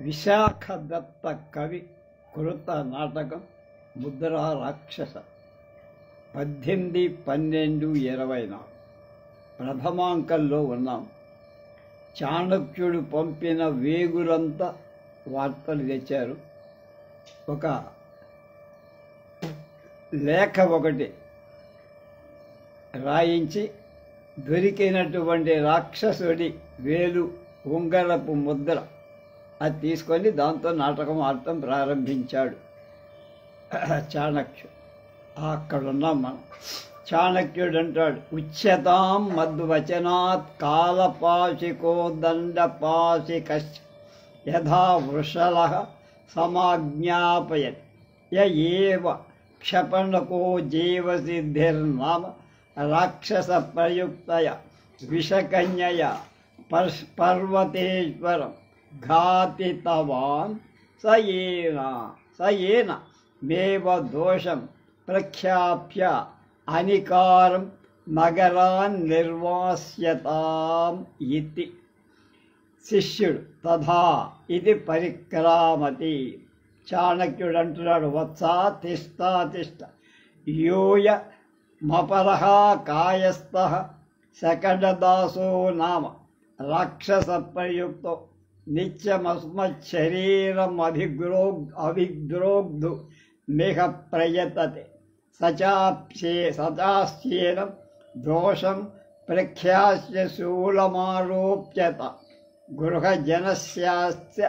విశాఖ దత్త కవి కృత నాటకం ముద్రా రాక్షస 18/12/24 ప్రథమాంకంలో ఉన్నాం. చాణక్యుడు పంపిన వేగులంతా వార్తలు తెచ్చారు. ఒక లేఖ ఒకటి రాయించి దొరికినటువంటి రాక్షసుడి వేలు ఉంగరపు ముద్ర అది తీసుకొని దాంతో నాటకం ఆడటం ప్రారంభించాడు చాణక్యుడు. అక్కడున్నాం మనం. చాణక్యుడు అంటాడు, ఉచ్యతాం మద్వచనాత్ కాలపాశికో దండపాశిక యథా వృషలః సమాజ్ఞాపయత్ యేవ క్షపణకో జీవసిద్ధిర్నామ రాక్షస ప్రయుక్తయ విషకన్యయ పర్వతేశ్వరం ఘాతితవాన్ సయేన మేవ దోషం ప్రఖ్యాప్య అనికారం నగరాన్ నిర్వాస్యతాం ఇతి. శిష్యుడు తథా ఇది పరిక్రామతి. చాణక్యుడు అంటున్నాడు, వత్సా తిష్ట తిష్ట యోయ మపరః కాయస్థః శకటదాసో నామ రాక్షస ప్రయుక్తో నిత్యమస్మచ్చరీరం అభిద్రోగ్ధు మిహ ప్రయతతే సచాస్యేనం దోషం ప్రఖ్యాస్య శూలమారోప్యత గృహజనస్యాస్య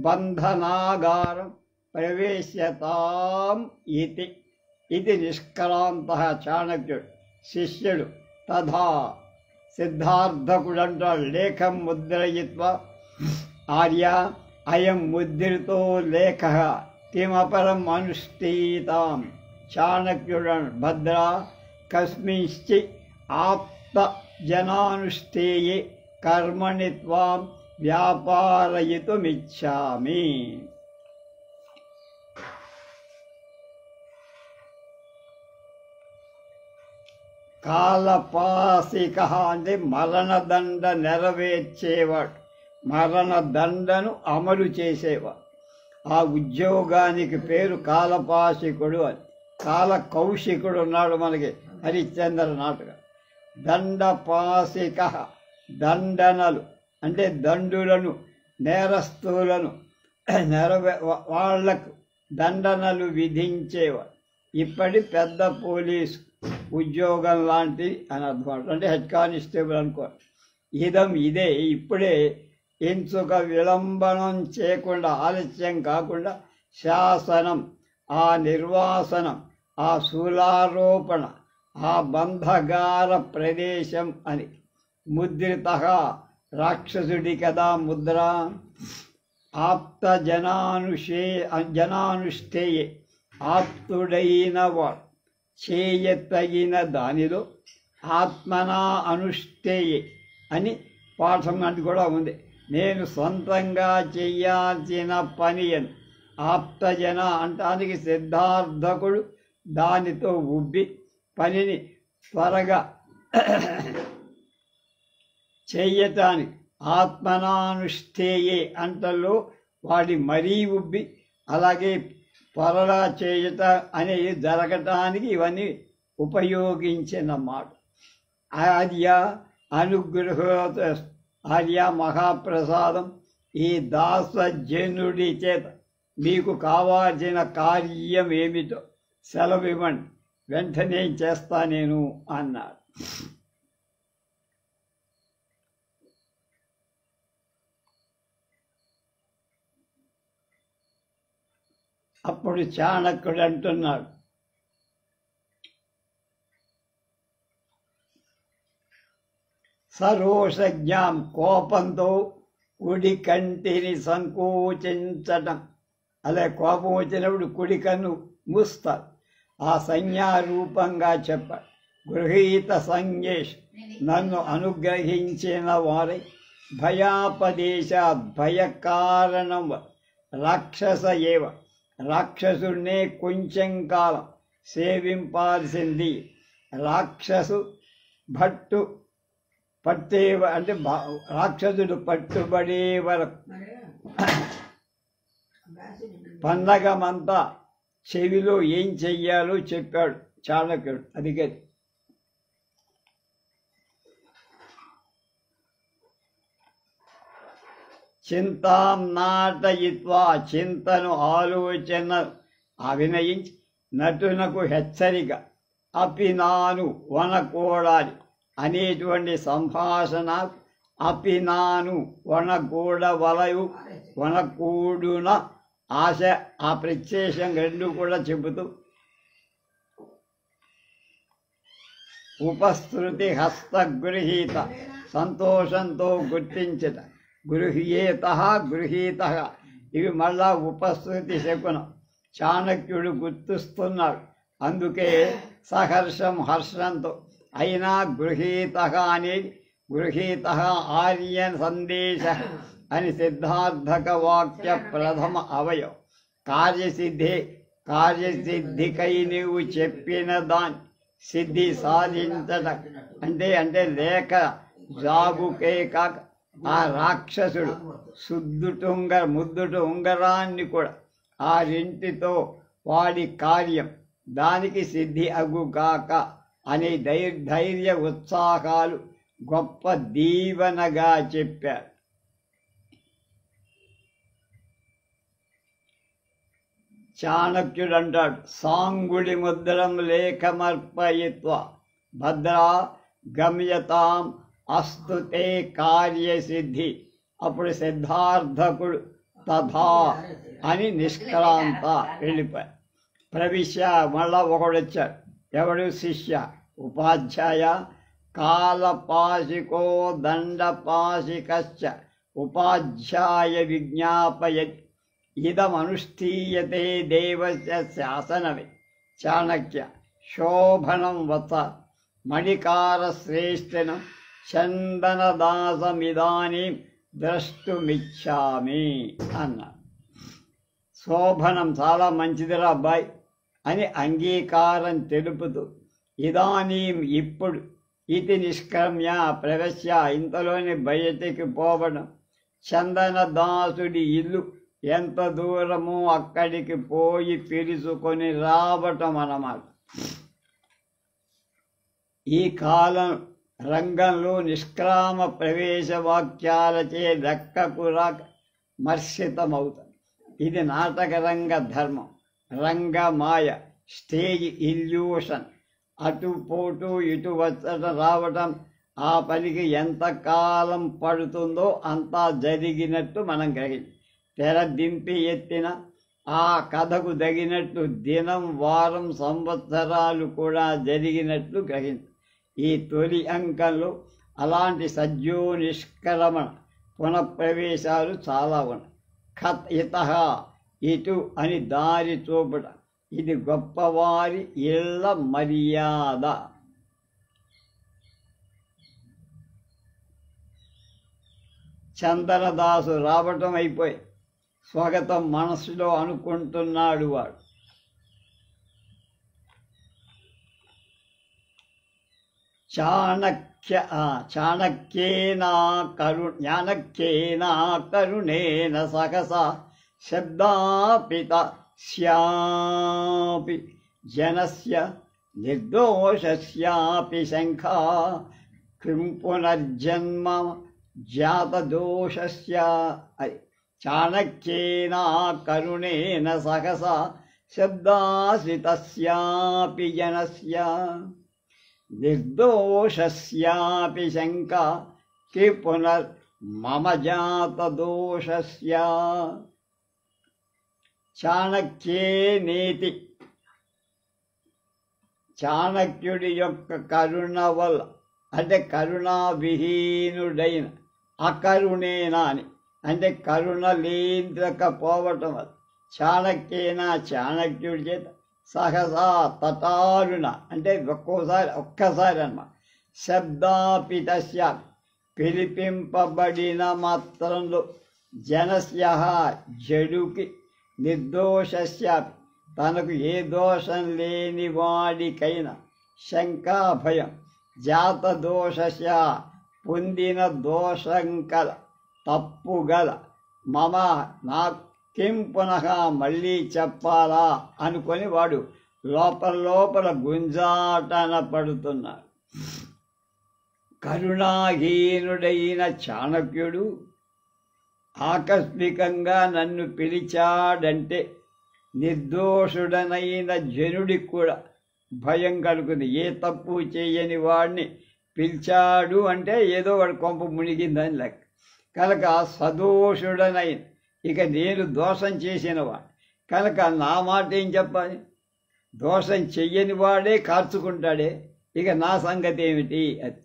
బంధనాగారం ప్రవేశ్యతాం ఇతి. ఇది నిష్క్రాంతః చాణక్యుడు. శిష్యుడు తథా. సిద్ధార్థకుడు అంటాడు, లేఖం ముద్రయిత్వా ఆర్య అయం ముద్రితో లేఖ కిమపరం అనుష్ఠీతాం. చాణక్యుడు భద్రా కస్మింశ్చి ఆప్త జనానుష్ఠేయే కర్మణి త్వాం వ్యాపారయితుమిచ్చామి. కాలపాసిక అంటే మరణదండ నెరవేర్చేవాడు, మరణదండను అమలు చేసేవాడు. ఆ ఉద్యోగానికి పేరు కాలపాసికుడు అని. కాల కౌశికుడు ఉన్నాడు మనకి హరిశ్చంద్ర నాటకం. దండపాసిక దండనలు అంటే దండులను, నేరస్తులను వాళ్లకు దండనలు విధించేవాడు. ఇప్పటి పెద్ద పోలీసు ఉద్యోగం లాంటిది అని అర్థం. అంటే హెడ్ కానిస్టేబుల్ అనుకో. ఇదే ఇప్పుడే ఎంచుక విలంబనం చేయకుండా, ఆలస్యం కాకుండా శాసనం, ఆ నిర్వాసనం, ఆ శూలారోపణ, ఆ బంధగార ప్రదేశం అని. ముద్రిత రాక్షసుడి కదా ముద్ర. ఆప్త జనానుష్ఠేయే ఆప్తుడైన వాడు చేయతగిన దానిలో ఆత్మనా అనుష్ఠేయే అని పాఠం అంటే కూడా ఉంది. నేను సొంతంగా చెయ్యాల్సిన పని అని. ఆప్తజన అంటానికి సిద్ధార్థకుడు దానితో ఉబ్బి పనిని త్వరగా చెయ్యటానికి ఆత్మనానుష్ఠేయే అంటలో వాడి మరీ ఉబ్బి అలాగే త్వరగా చేయట అనేది జరగటానికి ఇవన్నీ ఉపయోగించిన మాట. ఆర్య అనుగ్రహోత ఆర్య మహాప్రసాదం. ఈ దాసజనుడి చేత మీకు కావాల్సిన కార్యం ఏమిటో సెలవివ్వండి, వెంటనే చేస్తా నేను అన్నాడు. అప్పుడు చాణక్యుడు అంటున్నాడు, సరోషజ్ఞాం కోపంతో కుడి కంటిని సంకోచించటం. అలా కోపం వచ్చినప్పుడు కుడి కన్ను మూస్తారు. ఆ సంజ్ఞారూపంగా చెప్పాడు. గృహీత సంజ్ఞేష్ నన్ను అనుగ్రహించిన వారై భయాపదేశాత్ భయ కారణం రాక్షస ఏవ రాక్షసుడినే కొంచెం కాలం సేవింపాల్సింది. రాక్షసు భట్టు పట్టే అంటే రాక్షసుడు పట్టుబడే వరకు పండగమంతా చెవిలో ఏం చెయ్యాలో చెప్పాడు చాణక్యుడు. అది గది చింతాం నాటయిత్వా, చింతను ఆలోచన అభినయించి నటునకు హెచ్చరిక అపినాను వనకూడాలి అనేటువంటి సంభాషణ అపినాను వనకూడవలయు వనకూడున ఆశ ఆ ప్రత్యేషం రెండు కూడా చెబుతూ ఉపశృతి హస్తగృహీత సంతోషంతో గుర్తించట గృహ్యేత గృహీత ఇవి మళ్ళా ఉపశృతి శకునం. చాణక్యుడు గుర్తిస్తున్నాడు. అందుకే సహర్షం హర్షంతో అయినా గృహీత అనేది గృహీత ఆర్యన్ సందేశ అని సిద్ధార్థక వాక్య ప్రథమ అవయవం. కార్యసిద్ధికై నీవు చెప్పిన దాని సిద్ధి సాధించట అంటే లేక జాగుకే కాక ఆ రాక్షసుడు ముద్దుట ఉంగరాన్ని కూడా ఆ రెంటితో వాడి కార్యం దానికి సిద్ధి అగుగాక అనే ధైర్య ఉత్సాహాలు గొప్ప దీవెనగా చెప్పారు. చాణక్యుడు అంటాడు, సాంగుడి ముద్రం లేఖమర్పయిత్వ భద్రా గమ్యతాం అస్తుతే కార్యసిద్ధి. అప్పుడు సిద్ధార్థకుడు తథా అని నిష్క్రాంత వెళ్ళిపోయాడు. ప్రవిశ్య మళ్ళా ఒకడొచ్చాడు. ఎవడు? శిష్య ఉపాధ్యాయ కాలపాశికో దండపాశికశ్చ ఉపాధ్యాయ విజ్ఞాపయతి ఇదమనుష్ఠీయతే దేవస్య శాసనమే. చాణక్య శోభనం వత మణికార శ్రేష్ఠనం చందనదాసమిదానీ ద్రష్టుమిచ్చామి అన్నాడు. శోభనం చాలా మంచిదిరా అబ్బాయి అని అంగీకారం తెలుపుతూ ఇదానీం ఇప్పుడు ఇది నిష్క్రమ్య ప్రవేశ్య ఇంతలోని బయటికి పోవడం, చందనదాసుడి ఇల్లు ఎంత దూరమో అక్కడికి పోయి పిలుచుకొని రావటం అన్నమాట. ఈ కాలం రంగంలో నిష్క్రామ ప్రవేశ వాక్యాలచే లెక్కకు రాక మర్షితమవుతాయి. ఇది నాటకరంగ ధర్మం. రంగమాయ స్టేజ్ ఇల్యూషన్. అటుపోటు ఇటు వచ్చట రావటం ఆ పనికి ఎంత కాలం పడుతుందో అంతా జరిగినట్టు మనం గ్రహించాం. తెర దింపి ఎత్తిన ఆ కథకు తగినట్టు దినం వారం సంవత్సరాలు కూడా జరిగినట్లు గ్రహించాం. ఈ తొలి అంకంలో అలాంటి సజ్జో నిష్క్రమణ పునఃప్రవేశాలు చాలా ఉన్నాయి. ఖత్ ఇతః ఇటు అని దారి చూపుట ఇది గొప్పవారి ఇళ్ళ మర్యాద. చందనదాసు రావటం అయిపోయి స్వాగతం మనసులో అనుకుంటున్నాడు వాడు. చాణక్యేనా కరుణేన సహసా శబ్దాపిత స్యాపి జనస్య నిర్దోషస్యాపి శంఖా కిం పునర్జన్మ జాతదోషస్య. చాణక్యేనా కరుణేన సహసా శబ్దాసితస్యాపి జనస్య నిర్దోషస్యాపి శంకా కి పునర్మమ జాతదోషస్య. చాణక్యేనేతి చాణక్యుడి యొక్క కరుణ వల్ల అంటే కరుణావిహీనుడైన అకరుణేనా అని అంటే కరుణ లేకపోవటం వల్ల చాణక్యేనా చాణక్యుడి చేత సహసా తటారుణ అంటే ఒక్కసారి అన్నమాట. శబ్దాపితస్య పిలిపింపబడిన మాత్రంలో జనస్య జడుకి నిర్దోషస్య తనకు ఏ దోషం లేని వాడికైనా శంకాభయం జాతదోషస్య పొందిన దోషం కల తప్పు గల మమ నా కిం పునః మళ్ళీ చెప్పాలా అనుకొని వాడు లోపల గుంజాటన పడుతున్నాడు. కరుణాహీనుడైన చాణక్యుడు ఆకస్మికంగా నన్ను పిలిచాడంటే నిర్దోషుడనైన జనుడికి కూడా భయం కలుగుతుంది. ఏ తప్పు చేయని వాడిని పిలిచాడు అంటే ఏదో వాడు కొంప మునిగిందని లెక్క. కనుక సదోషుడనైన, ఇక నేను దోషం చేసినవాడు కనుక నా మాట ఏం చెప్పాలి? దోషం చెయ్యని వాడే కార్చుకుంటాడే, ఇక నా సంగతి ఏమిటి? అది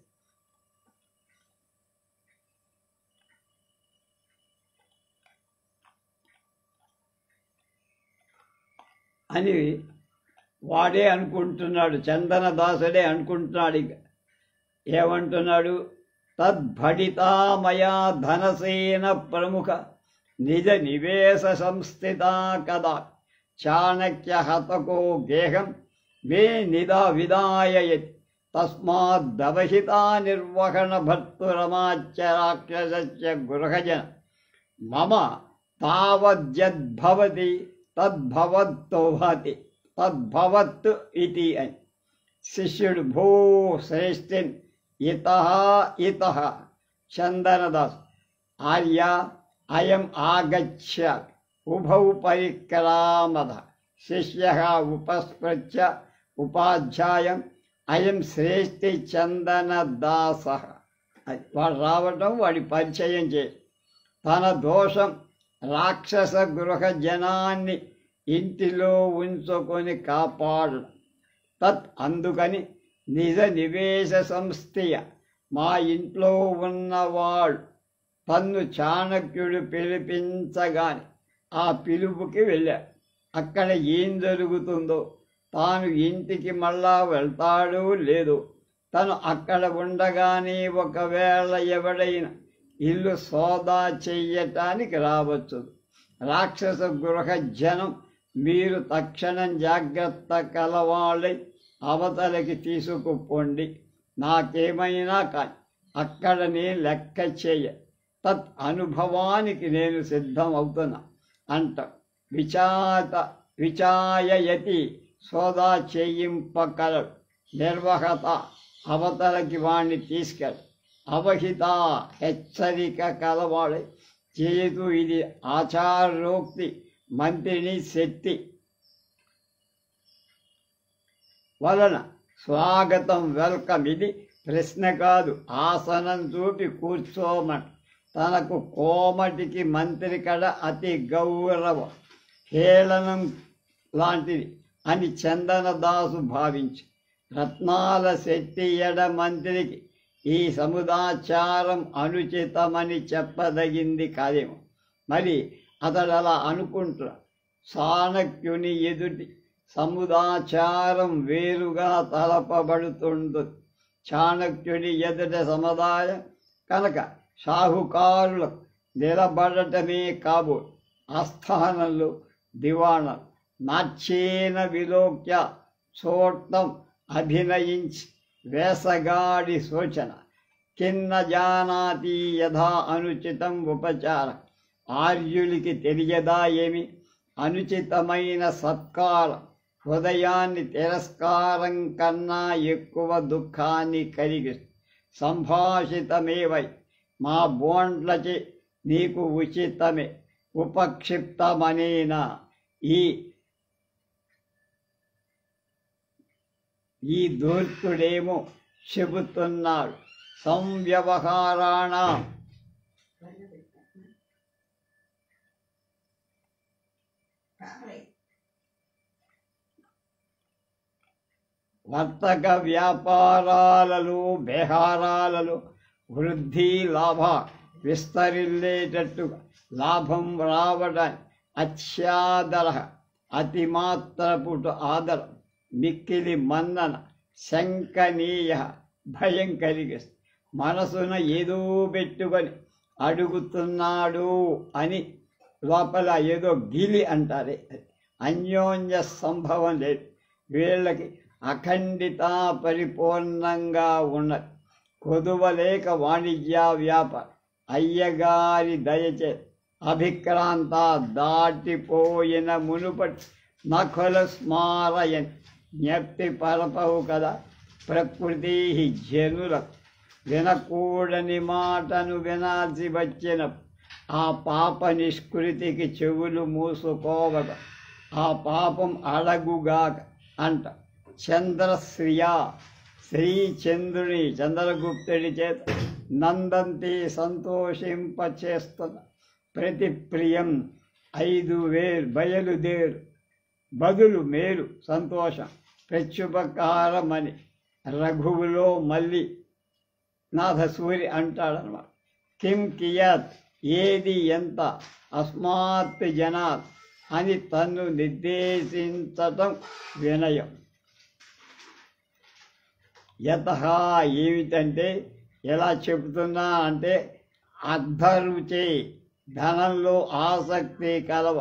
అని వాడే అనుకుంటున్నాడు. చందనదాసుడే అనుకుంటున్నాడు. ఇక ఏమంటున్నాడు? తద్భడితామయా ధనసేన ప్రముఖ నిజ నివేశ సంస్థిత కదా చాణక్య హతకో గేహం మే నిదా విదాయయతి తస్మాద్దవహితా నిర్వహణ భర్తురమాచ్య రాక్షసస్య గృహజన మమ తావద్యద్భవతి తద్భవత్తోభతి తద్భవత్ ఇది అని. శిష్యుడు భూ శ్రేష్ఠిన్ ఇతః చందనదాస్ ఆర్య అయం ఆగచ్చ ఉభౌ పరిక్రామద శిష్యః ఉపస్పృత్య ఉపాధ్యాయం అయం శ్రేష్ఠి చందనదాసః. వాడు రావటం, వాడి పరిచయం చేసి తన దోషం రాక్షస గృహ జనాన్ని ఇంటిలో ఉంచుకొని కాపాడడం. తత్ అందుకని నిజ నివేశ సంస్థయ మా ఇంట్లో ఉన్నవాడు తన్ను చాణక్యుడు పిలిపించగాని ఆ పిలుపుకి వెళ్ళాడు. అక్కడ ఏం జరుగుతుందో, తాను ఇంటికి మళ్ళా వెళ్తాడో లేదో, తను అక్కడ ఉండగానే ఒకవేళ ఎవడైనా ఇల్లు సోదా చెయ్యటానికి రావచ్చు. రాక్షస గృహ జనం మీరు తక్షణం జాగ్రత్త కలవాళ్ళై అవతలకి తీసుకుపోండి. నాకేమైనా కానీ అక్కడ నేను లెక్క చేయ తత్ అనుభవానికి నేను సిద్ధం అవుతున్నా అంట. విచాయయతి సోదా చేయింపగలడు. నిర్వహత అవతలకి వాణ్ణి తీసుకెళ్ళ. అవహిత హెచ్చరిక కలవాడై చేయదు. ఇది ఆచారోక్తి, మంత్రిని శక్తి వలన స్వాగతం, వెల్కమ్. ఇది ప్రశ్న కాదు, ఆసనం చూపి కూర్చోమట. తనకు కోమటికి మంత్రి కడ అతి గౌరవం, హేళనం లాంటిది అని చందనదాసు భావించి రత్నాల శక్తి ఎడ మంత్రికి ఈ సముదాచారం అనుచితమని చెప్పదగింది కాదేమో. మరి అతడు అలా అనుకుంటున్నా. చాణక్యుని ఎదుటి సముదాచారం వేరుగా తలపబడుతుంటుంది. చాణక్యుని ఎదుట సముదాయం కనుక షాహుకారులకు నిలబడటమే కాబో ఆస్థానంలో దివాణం నాట్యేన విలోక్య చూడటం, అభినయించి వేసగాడి సూచన. కిన్న జానాతి యథా అనుచితం ఉపచారం. ఆర్యులకి తెలియదా ఏమి? అనుచితమైన సత్కారం హృదయాన్ని తిరస్కారం కన్నా ఎక్కువ దుఃఖాన్ని కలిగిస్తుంది. సంభాషితమేవై మా బోండ్లచే నీకు ఉచితమే ఉపక్షిప్తమనేనా. ఈ దూర్తుడేమో చెబుతున్నాడు. సంవ్యవహారాణ వర్తక వ్యాపారాలలో బేహారాలలో వృద్ధి లాభ విస్తరిల్లేటట్టుగా లాభం రావడానికి అత్యాదర అతిమాత్రపుటు ఆదరం మిక్కిలి మన్నన శంకనీయ భయం కలిగిస్తుంది. మనసున ఏదో పెట్టుకొని అడుగుతున్నాడు అని లోపల ఏదో గిలి అంటారే, అన్యోన్య సంభవం లేదు. వీళ్ళకి అఖండిత పరిపూర్ణంగా ఉన్నది. కొదువలేక వాణిజ్య వ్యాపార అయ్యగారి దయచే అభిక్రాంత దాటిపోయిన మునుపటి నఖుల స్మారయన్ జ్ఞప్తి పరపవు కదా ప్రకృతి జనులకు వినకూడని మాటను వినాల్సి వచ్చిన ఆ పాప నిష్కృతికి చెవులు మూసుకోవక ఆ పాపం అడగుగాక అంట. చంద్రశ్రియా శ్రీచంద్రుని చంద్రగుప్తుడి చేత నందంతి సంతోషింపచేస్తున్న ప్రతి ప్రియం 5000 బయలుదేరు బదులు మేలు సంతోషం ప్రత్యుపకారమని రఘువులో మళ్ళీ నాథసూరి అంటాడనమాట. కిం కియత్ ఏది ఎంత అస్మాత్ జనాత్ అని తన్ను నిర్దేశించటం వినయం. యతః ఏమిటంటే ఎలా చెబుతున్నా అంటే అర్ధరుచే ధనంలో ఆసక్తి కలవ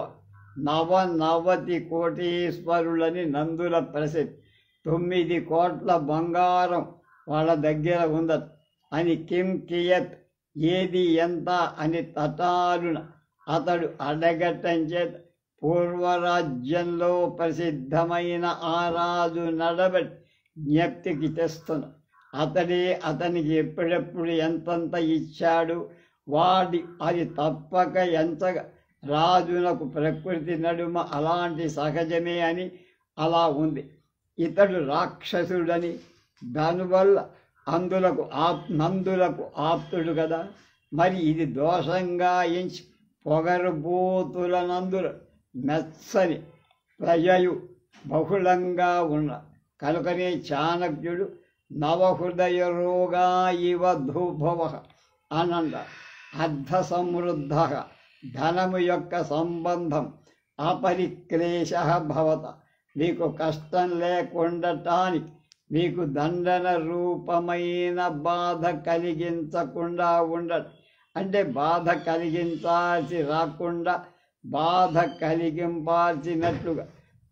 99 కోటీశ్వరులని నందుల ప్రసిద్ధి 9 కోట్ల బంగారం వాళ్ళ దగ్గర ఉందట అని కిం కియత్ ఏది ఎంత అని తటాలున అతడు అడగటం చేత పూర్వరాజ్యంలో ప్రసిద్ధమైన ఆ రాజు నడబడి జ్ఞప్తికి తెస్తున్న అతడే అతనికి ఎప్పుడెప్పుడు ఎంతంత ఇచ్చాడు వాడి అది తప్పక ఎంచగా రాజునకు ప్రకృతి నడుమ అలాంటి సహజమే అని అలా ఉంది. ఇతడు రాక్షసుడని దానివల్ల నందులకు ఆప్తుడు కదా, మరి ఇది దోషంగా ఎంచి పొగరుబోతుల నందుల మెచ్చని ప్రజయు బహుళంగా ఉన్న కనుకనే చాణక్యుడు నవహృదయ రోగా ఇవ ధూభవ అనంద. అర్ధ సమృద్ధ ధనము యొక్క సంబంధం అపరిక్లేశ భవత మీకు కష్టం లేకుండటానికి మీకు దండన రూపమైన బాధ కలిగించకుండా ఉండటం అంటే బాధ కలిగించాల్సి రాకుండా బాధ కలిగింపాల్సినట్లుగా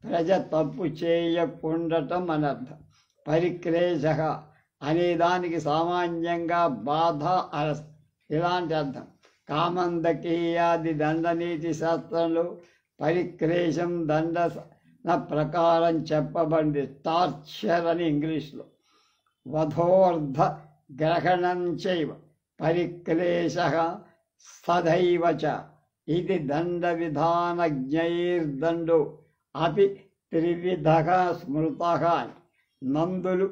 ప్రజ తప్పు చేయకుండటం అనర్థం. పరిక్లేశ అనేదానికి సామాన్యంగా బాధ అరస ఇలాంటి అర్థం. కామందకీయాది దండనీతి శాస్త్రంలో పరిక్లేశం దండన ప్రకారం చెప్పబడింది. టార్చర్ అని ఇంగ్లీష్లో. వధోర్ధ గ్రహణం చైవ పరిక్లేశ సదైవ చ ఇది దండ విధాన జ్ఞైర్దండో అపి త్రివిధ స్మృత. నందులు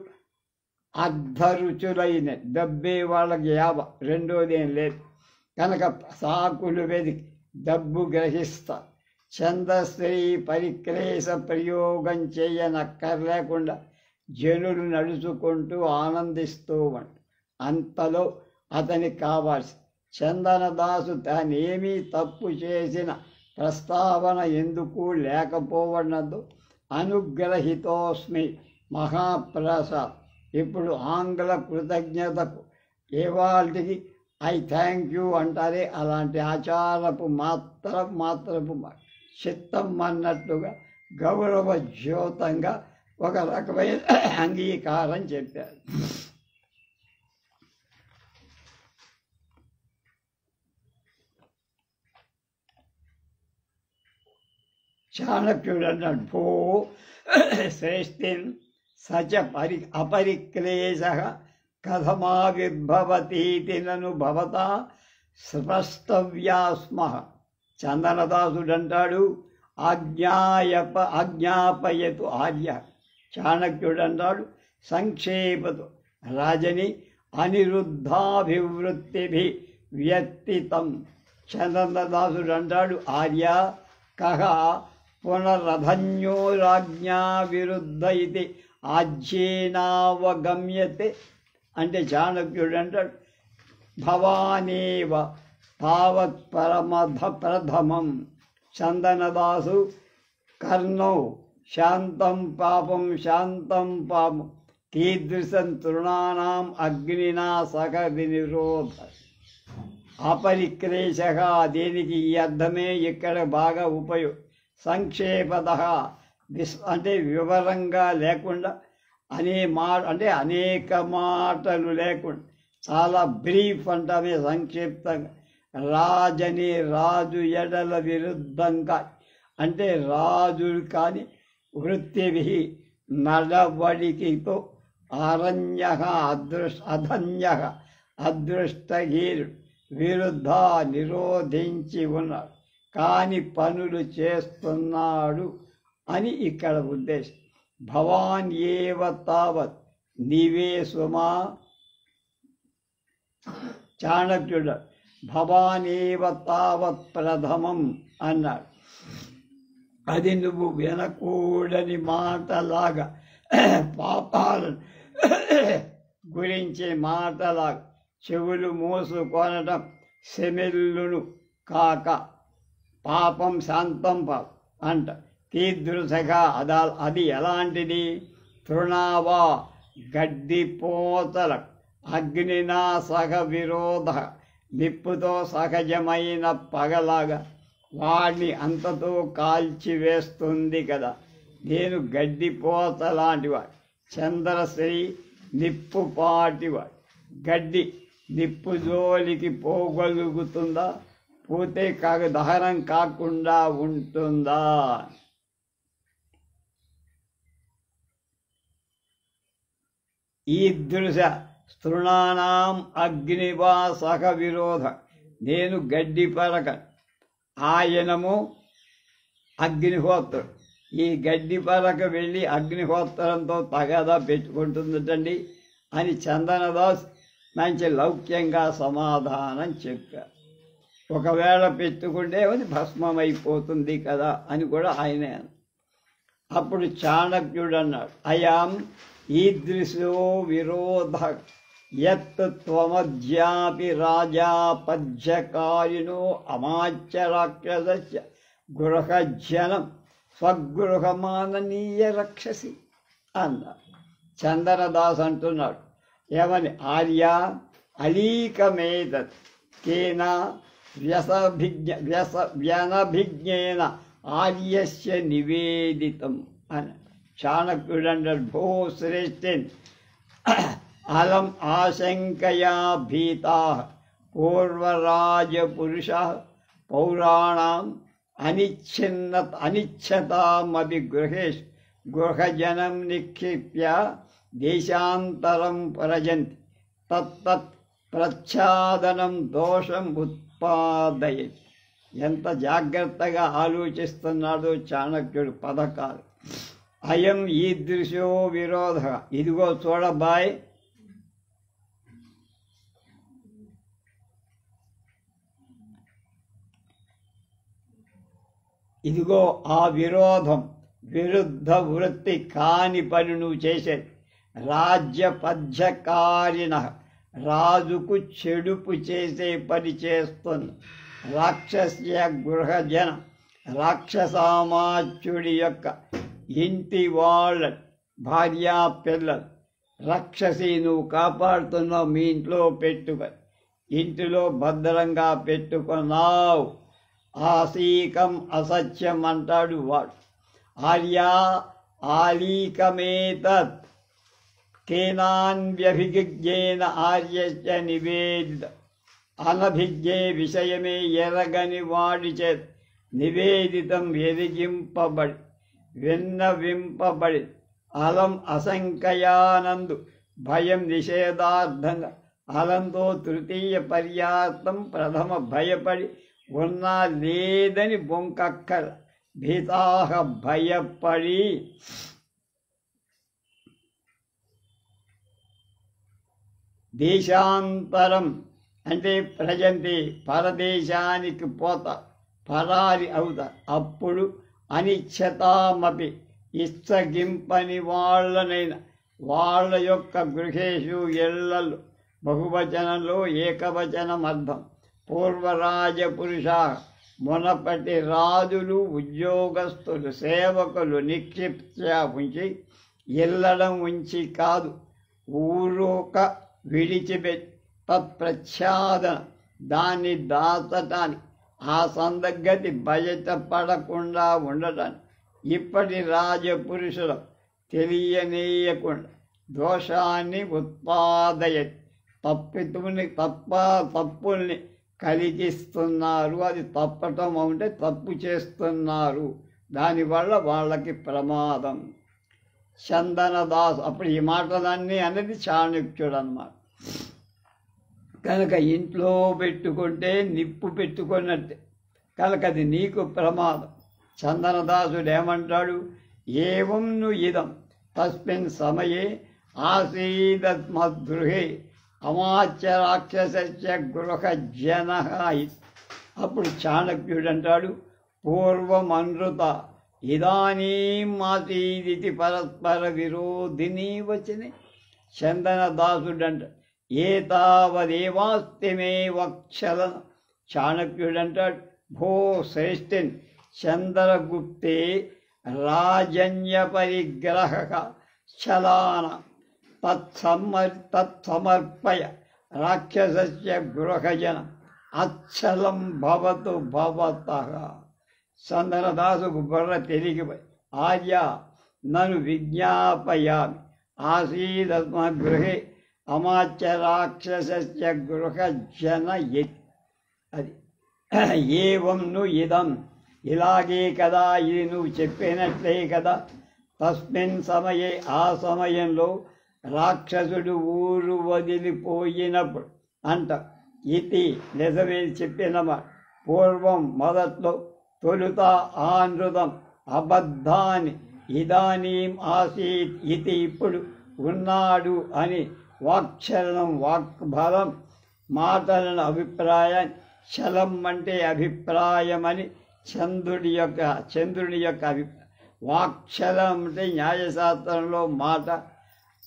అర్ధరుచులైన డబ్బే వాళ్ళకి 50 రెండోదేం లేదు కనుక సాకులు వెదికి డబ్బు గ్రహిస్తా. ఛందశ్రీ పరిక్లేశ ప్రయోగం చేయనక్కర్లేకుండా జనులు నడుచుకుంటూ ఆనందిస్తూ ఉంటారు. అంతలో అతనికి కావాల్సి చందనదాసు తానేమీ తప్పు చేసిన ప్రస్తావన ఎందుకు లేకపోవడంతో అనుగ్రహితోస్మి మహాప్రసాద్. ఇప్పుడు ఆంగ్ల కృతజ్ఞతకు ఏవాళ్ళకి ఐ థ్యాంక్ యూ అంటారే అలాంటి ఆచారపు మాత్రపు చిత్తం అన్నట్టుగా గౌరవజ్యోతంగా ఒక రకమైన అంగీకారం చెప్పారు. చాణక్యుడు అన్నాడు, భో శ్రేష్ఠిన్ సచ అపరిక్లేశ కథమావిర్భవతీతి నను భవతా స్పష్టవ్యాస్మ. చందనదాసుడు అంటాడు, ఆజ్ఞాపయతు ఆర్య. చాణక్యుడు అంటాడు, సంక్షేపతు రాజని అనిరుద్ధాభివృత్తిభి వ్యక్తితం. చందనదాసుడు అంటాడు, ఆర్య కహ పునరధన్యో రాజ్ఞా విరుద్ధ ఇది ఆజ్యేనావగమ్యతే. అంటే చాణక్యుడు అంటాడు, భవానేవ తావత్ ప్రథమం. చందనదాసు కర్ణౌ శాంతం పాపం కీదృశం తృణానాం అగ్నినా సహ వినిరోధ. అపరిక్లేశ దేనికి ఈ అర్థమే ఇక్కడ బాగా ఉపయోగం. సంక్షేపత అంటే వివరంగా లేకుండా అనేక మాటలు లేకుండా చాలా బ్రీఫ్ అంటామే సంక్షిప్తంగా. రాజని రాజు ఎడల విరుద్ధంగా అంటే రాజులు కాని వృత్తివి నడవడికితో అరణ్య అధన్య అదృష్టహీనుడు విరుద్ధ నిరోధించి ఉన్నాడు కాని పనులు చేస్తున్నాడు అని ఇక్కడ ఉద్దేశం. భవాన్ ఏవ తావత్ నీవే సుమా. చాణక్యుడు భవానేవ తావత్ ప్రథమం అన్నాడు. అది నువ్వు వినకూడని మాటలాగా, పాపాలను గురించి మాటలాగా చెవులు మూసుకొనటం సెమెల్లును కాక పాపం శాంతం పాపం అంట. కీదృశగా అది ఎలాంటిది? తృణావా గడ్డిపోతల అగ్నినా సహ విరోధ నిప్పుతో సహజమైన పగలాగా వాడిని అంతతో కాల్చివేస్తుంది కదా. నేను గడ్డిపోత లాంటివాడు, చంద్రశ్రీ నిప్పుపాటివాడు. గడ్డి నిప్పు జోలికి పోగలుగుతుందా? పోతే దహనం కాకుండా ఉంటుందా? ఈదృశ స్తృణానాం అగ్నివా సహ విరోధ. నేను గడ్డి పరక, ఆయనము అగ్నిహోత్రుడు. ఈ గడ్డి పరక వెళ్ళి అగ్నిహోత్రంతో తగదా పెట్టుకుంటుందటండి అని చందనదాస్ మంచి లౌక్యంగా సమాధానం చెప్పారు. ఒకవేళ పెట్టుకుంటే అది భస్మమైపోతుంది కదా అని కూడా ఆయనే. అప్పుడు చాణక్యుడు అన్నాడు, అయాం ఈదృశో విరోధ యత్ త్వమధ్యాపి రాజా పద్యకారిణో అమాచ్య రాక్షసస్య గృహజనం స్వగృహమాననీయ రక్షసి అన్నాడు. చందనదాస్ అంటున్నాడు, ఏమని? ఆర్య అలీకమేతత్ కేన వ్యనభిజ్ఞేన ఆర్యస్య నివేదితం అని. చాణక్యుడు అంటాడు, భో శ్రేష్ఠన్ అలం ఆశంకయా భీతా పూర్వరాజపురుషా పౌరాణాం అనిచ్చతామపి గృహేష్ గృహజనం నిక్షిప్య దేశాంతరం ప్రజంతి తత్తత్ ప్రచ్ఛాదనం దోషం ఉత్పాదయతి. ఎంత జాగ్రత్తగా ఆలోచిస్తున్నాడో చాణక్యుడు పథకాలు. అయం ఈదృశో విరోధ. ఇదిగో చూడబాయ్, ఇదిగో ఆ విరోధం, విరుద్ధ వృత్తి కాని పని నువ్వు చేసేది. రాజ్యపద్యకారిణ రాజుకు చెడుపు చేసే పని చేస్తుంది. రాక్షస్య గృహజన రాక్షసామాచ్యుడి యొక్క ఇంటి వాళ్ళ భార్యా పిల్లలు రాక్షసి నువ్వు కాపాడుతున్నావు. మీ ఇంట్లో పెట్టుకొని ఇంటిలో భద్రంగా పెట్టుకున్నావు. ఆసీకం అసత్యం అంటాడు వాడు. ఆర్యా ఆలీకమేతత్ కేనాన్వ్యభిజ్ఞేన ఆర్యశ్చ నివేదిత. అనభిజ్ఞే విషయమే ఎరగని వాడి చేత నివేదితం ఎరిగింపబడి విన్నవింపబడి అలం అసంకయానందు భయం నిషేధార్థంగా అలంతో తృతీయ పర్యాప్తం ప్రథమ భయపడి ఉన్నా లేదని బొంకక్కల భీతాహ భయపడి దేశాంతరం అంటే ప్రజంతి పరదేశానికి పోతా, పరారి అవుతా. అప్పుడు అనిచ్చతామపి ఇచ్చగింపని వాళ్ళనైనా వాళ్ళ యొక్క గృహేషు ఎల్లలు బహువచనంలో ఏకవచనం అర్థం. పూర్వరాజపురుష మునపటి రాజులు ఉద్యోగస్తులు సేవకులు నిక్షిప్త ఉంచి ఎల్లడం ఉంచి కాదు ఊరొక విడిచిపెట్టి తత్ప్రచ్ఛాదన దాన్ని దాచటానికి ఆ సందగతి బయటపడకుండా ఉండటానికి ఇప్పటి రాజపురుషులు తెలియనీయకుండా దోషాన్ని ఉత్పాదయతి తప్పుల్ని కలిగిస్తున్నారు. అది తప్పటం అంటే తప్పు చేస్తున్నారు, దానివల్ల వాళ్ళకి ప్రమాదం. చందనదాసు అప్పుడు ఈ మాటలన్నీ అనేది చాణక్యుడు అన్నమాట. కనుక ఇంట్లో పెట్టుకుంటే నిప్పు పెట్టుకున్నట్టే, కనుక అది నీకు ప్రమాదం. చందనదాసుడు ఏమంటాడు? ఏవం ను ఇదం తస్మిన్ సమయే ఆసీదత్మద్గృహే అమాత్య రాక్షసస్య గృహజన. అప్పుడు చాణక్యుడు అంటాడు, పూర్వమనృత ఇదానీం ఆసీదితి పరస్పర విరోధిని వచనే. చందనదాసుడు అంట ఏతావదేవాస్తి మే వక్షలన. చాణక్యుడు అంటాడు, భో శ్రేష్ఠిన్ చంద్రగుప్తే రాజన్య పరిగ్రహ చలాన తత్సమర్పయ రాక్షసస్య గృహజన అచ్చలం భవతు భవతః. చందనదాసుకు బుర్ర తిరిగిపోయి, ఆర్య నన్ను విజ్ఞాపయామి ఆసీదస్మద్గృహే అమాత్య రాక్షసస్య గృహజన యత్. అది ఏవం ను ఇదం, ఇలాగే కదా, ఇది నువ్వు చెప్పినట్లే కదా. తస్మిన్ సమయే, ఆ సమయంలో రాక్షసుడు ఊరు వదిలిపోయినప్పుడు అంట. ఇది నిజమేది చెప్పినమాట. పూర్వం మొదట్లో తొలుత ఆనృతం అబద్ధాన్ని ఇదానీం ఆసీత్ ఇది ఇప్పుడు ఉన్నాడు అని వాక్చలనం, వాక్బలం, మాటలను అభిప్రాయం, చలం అంటే అభిప్రాయం అని చంద్రుడి యొక్క అభిప్రాయం. వాక్చలం అంటే న్యాయశాస్త్రంలో మాట.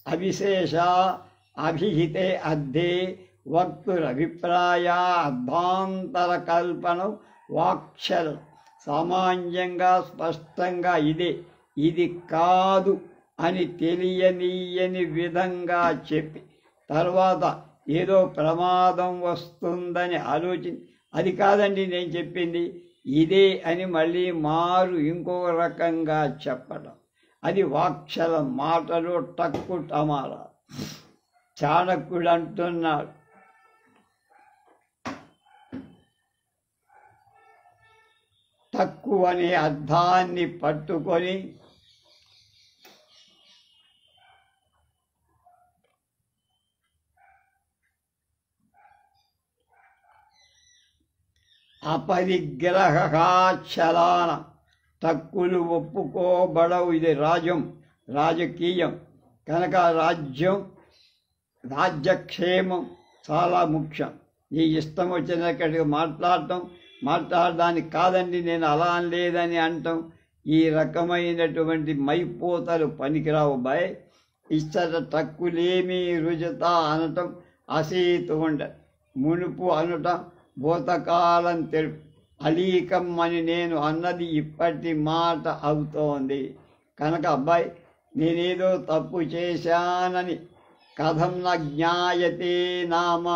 అవిశేష అభిహితే అర్థే వక్తురభిప్రాయ అర్థాంతర కల్పనం వాక్చలం. సామాన్యంగా స్పష్టంగా ఇది కాదు అని తెలియనీయని విధంగా చెప్పి తర్వాత ఏదో ప్రమాదం వస్తుందని ఆలోచించి, అది కాదండి నేను చెప్పింది ఇదే అని మళ్ళీ మారు ఇంకో రకంగా చెప్పడం, అది వాక్చలం. మాటలో టక్కు టమారా. చాణక్యుడు అంటున్నాడు, తక్కువ అనే అర్థాన్ని పట్టుకొని అపరిగ్రహాచలాన, తక్కువలు ఒప్పుకోబడవు. ఇది రాజకీయం కనుక రాజ్యక్షేమం చాలా ముఖ్యం. ఈ ఇష్టం వచ్చినక్కడికి మాట్లాడడానికి కాదండి నేను అలా అనలేదని అంటాం. ఈ రకమైనటువంటి మైపోతలు పనికిరావు బాయ్. ఇచ్చట తక్కువలేమీ రుజుత అనటం అసీతు ఉండ, మునుపు అనటం భూతకాలం తెలుపు. అలీకం అని నేను అన్నది ఇప్పటి మాట అవుతోంది. కనుక అబ్బాయి నేనేదో తప్పు చేశానని కథం న జ్ఞాయతే నామ.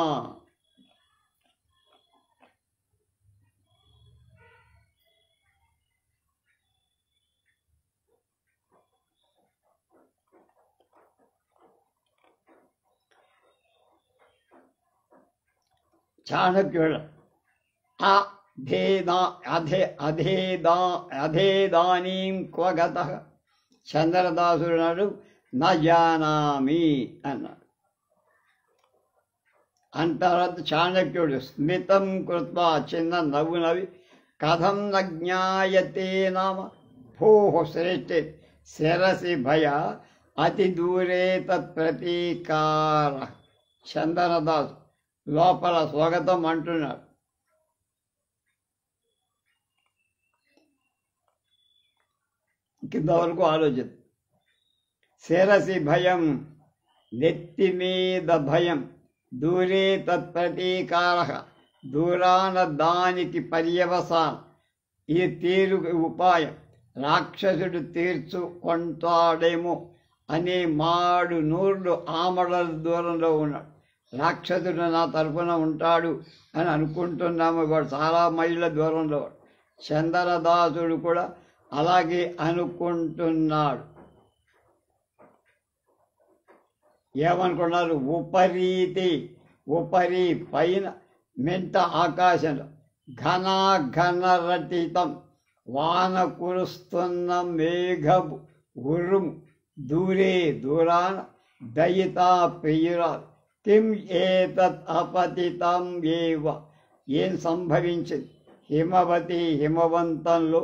చాణక్యుడు అధేదానీం క్వగతః. చంద్రదాసుడు నాడు నా జానామి అన్నాడు. అంతర్వాత చాణక్యుడు స్మితం కృత్వా, చిన్న నవ్వు నవ్వి, కథం న జ్ఞాయతే నామ భోః శ్రేష్ఠే శిరసి భయ అతి దూరే తత్ప్రతీకార. చంద్రదాసు లోపల స్వాగతం అంటున్నాడు. కింద వరకు ఆలోచన. శిరసి భయం, నెత్తి మీద భయం, దూరే తత్ప్రతీకార, దూరాన దానికి పర్యవసానం. ఈ తీరు ఉపాయం రాక్షసుడు తీర్చుకుంటాడేమో అనే మాడు నూర్లు ఆమడల దూరంలో ఉన్నాడు. రాక్షసుడు నా తరఫున ఉంటాడు అని అనుకుంటున్నాము, వాడు చాలా మైళ్ళ దూరంలో. చంద్రదాసుడు కూడా అలాగే అనుకుంటున్నాడు. ఏమనుకున్నారు? ఉపరీతి ఉపరి పైన మెంట ఆకాశంలో ఘనరటితం వాన కురుస్తున్న మేఘము ఉరుము దూరాన దయితా ప్రియురాలు కిం ఏతత్ అపతితం ఏవ ఏం సంభవించింది హిమవతి హిమవంతంలో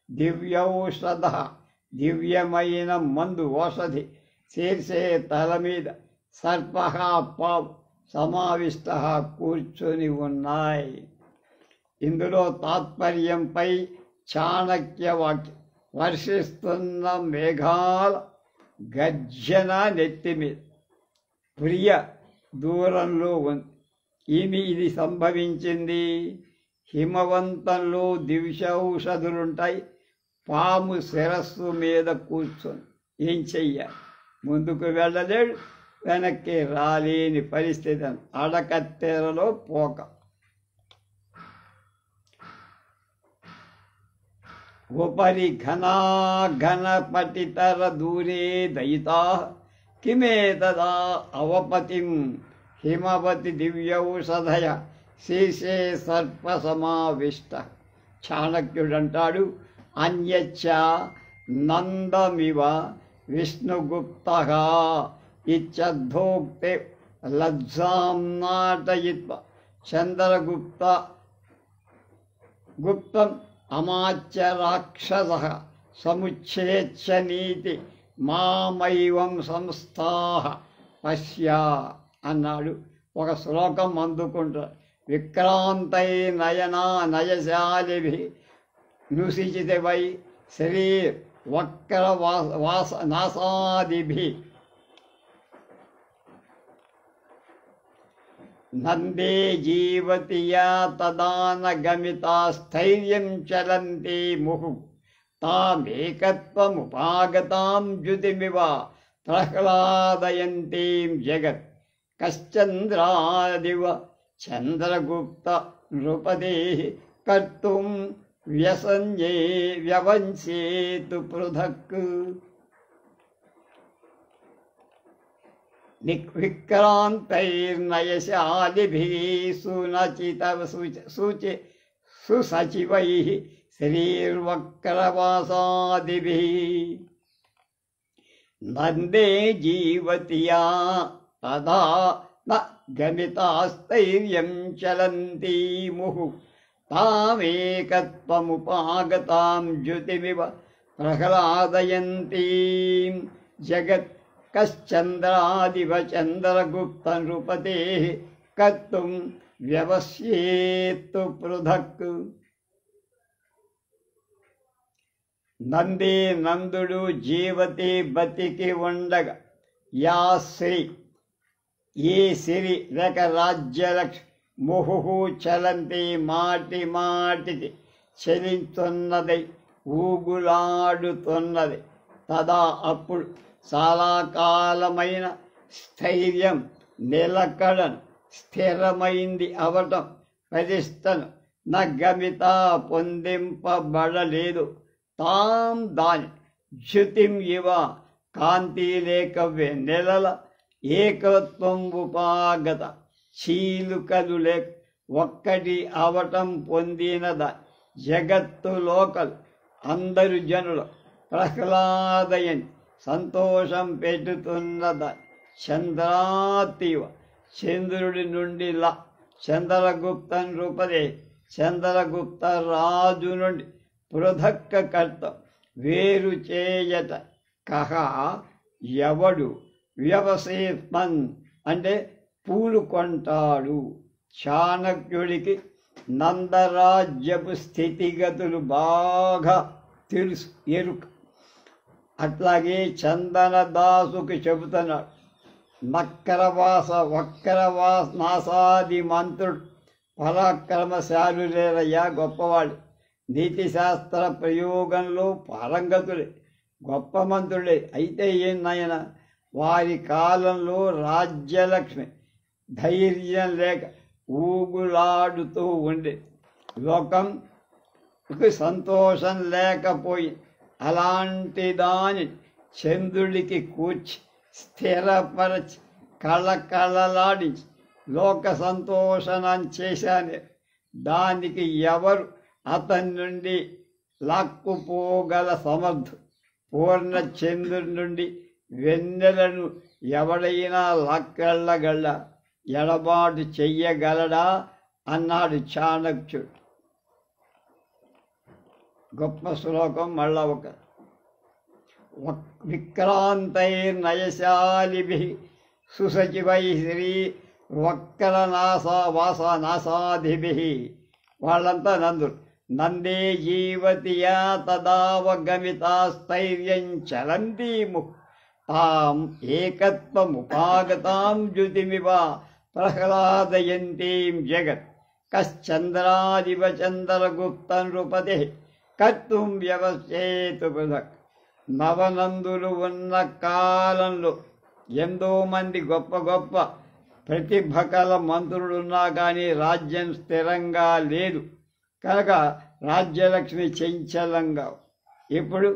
దివ్యౌషధ దివ్యమైన మందు ఓషధి శీర్షే తల మీద సర్ప పావు సమావిష్ట కూర్చొని ఉన్నాయి. ఇందులో తాత్పర్యంపై చాణక్య వాక్యం వర్షిస్తున్న మేఘాల గర్జన నెత్తి మీద ప్రియ దూరంలో ఉంది. ఇది సంభవించింది. హిమవంతంలో దివ్యౌషధులుంటాయి. పాము శిరస్సు మీద కూర్చొని ఏం చెయ్యాలి? ముందుకు వెళ్ళలేడు, వెనక్కి రాలేని పరిస్థితి. అడకత్తెరలో పోక. ఉపరి ఘనపటితర దూరే దయితా కిమేతదా అవపతిం హిమవతి దివ్యౌషధయ శీర్షే సర్ప సమావిష్ట. చాణక్యుడంటాడు, అన్యచ్చ నందమివ విష్ణుగుప్త ఇచ్చద్ధోక్తే లజ్జాం నాటయిత్వ చంద్రగుప్తం అమాచ్య రాక్షస సముచ్ఛేచ్ఛ నీతి మామైవం సంస్థాః పశ్య అన్నాడు. ఒక శ్లోకం అందుకుంటారు. విక్రాంతై నయనా నయశాలిభి నుసిచితవై శరీర వక్ర నాసాదిభి నందే జీవతియా తదాన గమితా స్థైర్యం చలంతి ముహు తామేకత్వముపాగతాం జ్యుతిమివ ప్రహ్లాదయంతీం జగత్ కశ్చంద్రాదివ చంద్రగుప్త నృపదే కర్తుం వ్యవంచేతు పృథక్. విక్రాంతైర్నయశాలిభిః సుసచివైః శ్రీర్వక్రవాసాదిభిః నందే జీవతియా తదా న గమితాస్థైర్యం చలంతి ముహు తామేకత్వముపాగతాం జ్యుతిమివ ప్రహ్లాదయంతీం జగత్ కశ్చంద్రాదివ చంద్రగుప్త నృపతే కర్తుం వ్యవస్యేత్తు పృథక్. నంది నందుడు జీవతి బతికి ఉండగా యా శ్రీ ఈ సిరి లేక రాజ్యలక్ష్మి ముహు చలంతి మాటికి చలించున్నది, ఊగులాడుతున్నది. తదా అప్పుడు చాలా కాలమైన స్థైర్యం నిలకడను స్థిరమైంది అవటం ప్రతిష్టను నగమిత పొందింపబడలేదు. తాం దాని జ్యుతిం ఇవ కాంతి లేక వెన్నెలల ఏకత్వం ఉపాగత చీలుకలు లేక ఒక్కటి అవటం పొందినదా జగత్తు లోకలు అందరు జనులు ప్రహ్లాదయని సంతోషం పెట్టుతున్నదా చంద్రాతివ చంద్రుడి నుండి చంద్రగుప్త నృపదే చంద్రగుప్త రాజు నుండి పృథక్క కర్త వేరు చేయట కహ ఎవడు వ్యవసేత్మన్ అంటే పూలు కొంటాడు. చాణక్యుడికి నందరాజ్యపు స్థితిగతులు బాగా తెలుసు, ఎరుక. అట్లాగే చందనదాసుకి చెబుతున్నాడు. వక్రనాసాది మంత్రుడు పరాక్రమశాలులేరయ్యా, గొప్పవాడు. నీతిశాస్త్ర ప్రయోగంలో పారంగతులే, గొప్ప మంత్రులే. అయితే ఏం నాయన, వారి కాలంలో రాజ్యలక్ష్మి ధైర్యం లేక ఊగులాడుతూ ఉండే, లోకంకి సంతోషం లేకపోయి అలాంటి దాని చంద్రుడికి కూర్చి స్థిరపరచి కళకళలాడించి లోక సంతోషణం చేశాను. దానికి ఎవరు అతని నుండి లాక్కుపోగల సమర్థు? పూర్ణచంద్రుడి నుండి వెన్నెలను ఎవడైనా లాక్కెళ్ళగల ఎడబాటు చెయ్యగలడా అన్నాడు చాణక్యుడు. గొప్ప శ్లోకం. మళ్ళా ఒక విక్రాంతైర్నయశాలిభి సుసచివై శ్రీ వక్రనాసాధిభి. వాళ్ళంతా నందుడు. నందే జీవతియా తదావగమితాస్థైర్యం చలంతీము తాం ఏకత్వముపాగతాం జ్యుతిమివ ప్రహ్లాదయంతీం జగత్ కశ్చంద్రాదివ చంద్రగుప్త నృపతి కర్తుం వ్యవస్థేతు పృథక్. నవనందులు ఉన్న కాలంలో ఎంతో మంది గొప్ప గొప్ప ప్రతిభ కల మంత్రులున్నా కానీ రాజ్యం స్థిరంగా లేదు కనుక రాజ్యలక్ష్మి చంచలంగా. ఇప్పుడు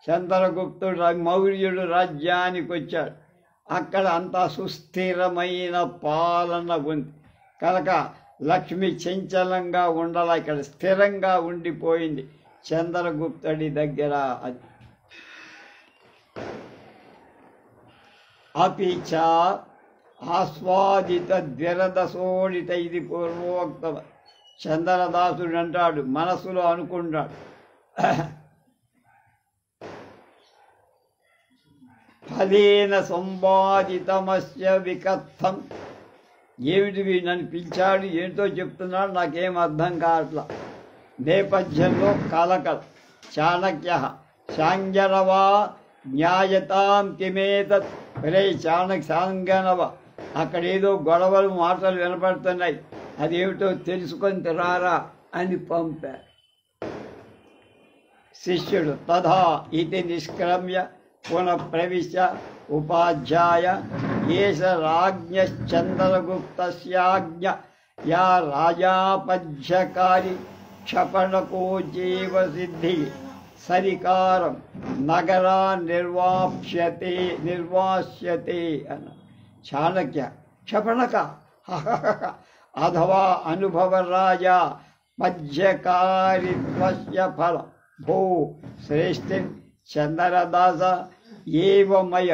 చంద్రగుప్తుడు మౌర్యుడు రాజ్యానికి వచ్చాడు. అక్కడ అంతా సుస్థిరమైన పాలన ఉంది కనుక లక్ష్మి చంచలంగా ఉండాలి. ఇక్కడ స్థిరంగా ఉండిపోయింది చంద్రగుప్తుడి దగ్గర. అది అపిచ ఆస్వాదిత ద్విరదశోడిత. ఇది పూర్వోక్తం. చంద్రదాసుడు అంటాడు, మనసులో అనుకుంటాడు, ఫలేన సంవాదితమస్య వికథం. ఏమిటి నన్ను పిలిచాడు, ఏంటో చెప్తున్నాడు, నాకేం అర్థం కావట్లా. నేపథ్యంలో కలకల. చాణక్య శాంగనవా న్యాయతాం కిమేతత్. రే శాంగనవ, అక్కడేదో గొడవలు మాటలు వినపడుతున్నాయి, అదేమిటో తెలుసుకొని రారా అని పంపారు. శిష్యుడు తథా ఇది నిష్క్రమ్య పునః ప్రవిశ్య ఉపాధ్యాయ ఏష రాజ్ఞశ్చంద్రగుప్తస్యాజ్ఞ యా రాజాపధ్యకారి క్షపణకో జీవ సిద్ధి సరికారం నగరా నిర్వాస్యతే అన్న. చాణక్య క్షపణక అథవా అనుభవ రాజా పద్యకారిత్వస్య ఫలం భో శ్రేష్ఠి చంద్రదాస ఏవమయ